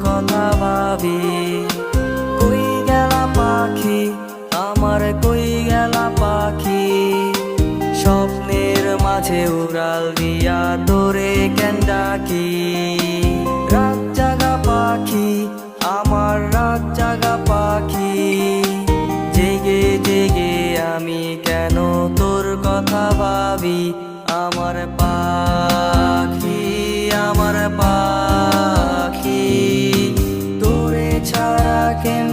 কথা ভাবি। কই গেলা পাখি আমার, কই গেলা পাখি, স্বপ্নের মাঝে উড়াল দিয়া তোরে কেন ডাকি। রাত জাগা পাখি আমার, রাত জাগা পাখি, জেগে জেগে আমি কেন তোর কথা ভাবি। আমার পাখি, আমার পাখি, তোরে ছাড়া কেন